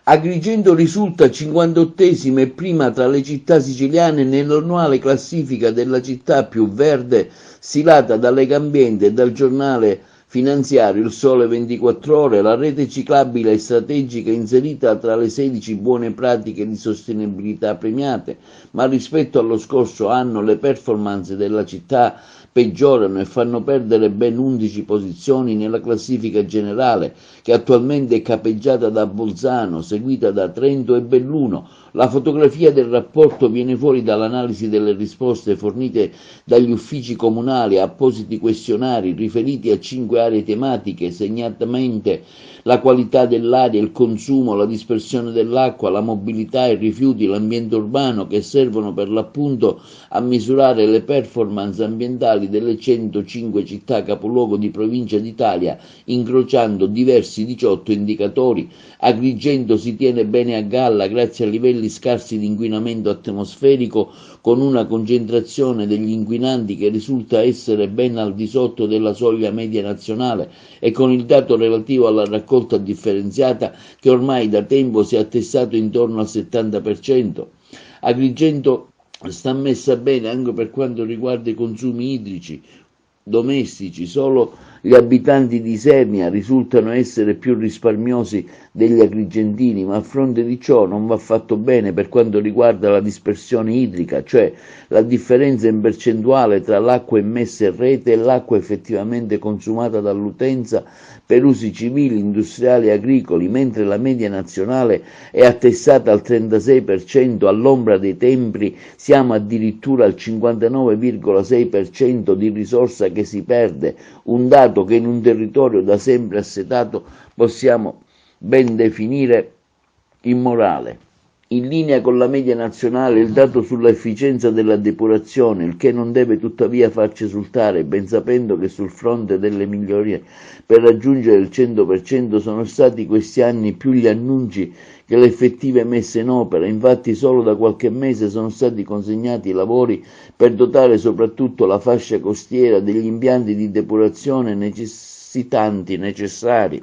Agrigento risulta 58esima e prima tra le città siciliane nell'annuale classifica della città più verde stilata da Legambiente e dal giornale finanziario Il Sole 24 Ore. La rete ciclabile e strategica inserita tra le 16 buone pratiche di sostenibilità premiate, ma rispetto allo scorso anno le performance della città peggiorano e fanno perdere ben 11 posizioni nella classifica generale, che attualmente è capeggiata da Bolzano, seguita da Trento e Belluno. La fotografia del rapporto viene fuori dall'analisi delle risposte fornite dagli uffici comunali a appositi questionari riferiti a 5 aree tematiche, segnatamente la qualità dell'aria, il consumo, la dispersione dell'acqua, la mobilità, i rifiuti, l'ambiente urbano, che servono per l'appunto a misurare le performance ambientali delle 105 città capoluogo di provincia d'Italia, incrociando diversi 18 indicatori. Agrigento si tiene bene a galla grazie a livelli scarsi di inquinamento atmosferico, con una concentrazione degli inquinanti che risulta essere ben al di sotto della soglia media nazionale e con il dato relativo alla raccolta differenziata che ormai da tempo si è attestato intorno al 70%. Agrigento sta messa bene anche per quanto riguarda i consumi idrici domestici. Solo gli abitanti di Isernia risultano essere più risparmiosi degli agrigentini, ma a fronte di ciò non va fatto bene per quanto riguarda la dispersione idrica, cioè la differenza in percentuale tra l'acqua immessa in rete e l'acqua effettivamente consumata dall'utenza per usi civili, industriali e agricoli, mentre la media nazionale è attestata al 36%, all'ombra dei templi siamo addirittura al 59,6% di risorsa che si perde, un dato che in un territorio da sempre assetato possiamo ben definire immorale. In linea con la media nazionale il dato sulla efficienza della depurazione, il che non deve tuttavia farci esultare, ben sapendo che sul fronte delle migliorie per raggiungere il 100% sono stati questi anni più gli annunci che le effettive messe in opera. Infatti solo da qualche mese sono stati consegnati i lavori per dotare soprattutto la fascia costiera degli impianti di depurazione necessari.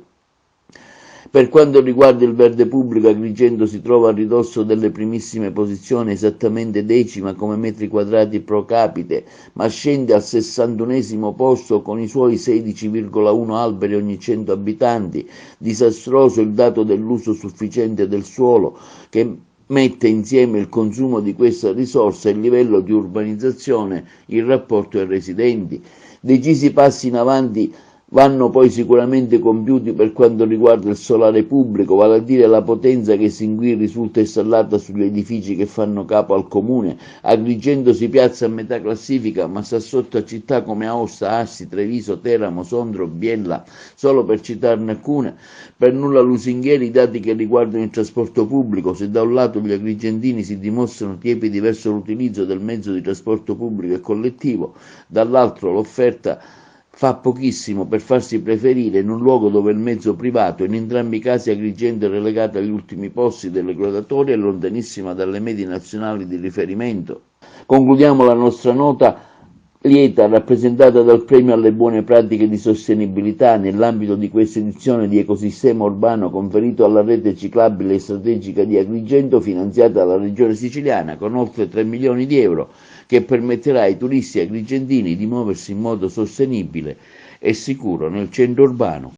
Per quanto riguarda il verde pubblico, Agrigento si trova a ridosso delle primissime posizioni, esattamente decima come metri quadrati pro capite, ma scende al 61esimo posto con i suoi 16,1 alberi ogni 100 abitanti. Disastroso il dato dell'uso sufficiente del suolo, che mette insieme il consumo di questa risorsa e il livello di urbanizzazione in rapporto ai residenti. Decisi passi in avanti vanno poi sicuramente compiuti per quanto riguarda il solare pubblico, vale a dire la potenza che sin qui risulta installata sugli edifici che fanno capo al comune. Agrigento si piazza a metà classifica, ma sta sotto a città come Aosta, Assi, Treviso, Teramo, Sondrio, Biella, solo per citarne alcune. Per nulla lusinghieri i dati che riguardano il trasporto pubblico. Se da un lato gli agrigentini si dimostrano tiepidi verso l'utilizzo del mezzo di trasporto pubblico e collettivo, dall'altro l'offerta fa pochissimo per farsi preferire in un luogo dove il mezzo privato, in entrambi i casi Agrigento è relegata agli ultimi posti delle graduatorie e lontanissima dalle medie nazionali di riferimento. Concludiamo la nostra nota lieta rappresentata dal premio alle buone pratiche di sostenibilità nell'ambito di questa edizione di Ecosistema Urbano conferito alla rete ciclabile e strategica di Agrigento, finanziata dalla Regione Siciliana con oltre 3 milioni di euro, che permetterà ai turisti agrigentini di muoversi in modo sostenibile e sicuro nel centro urbano.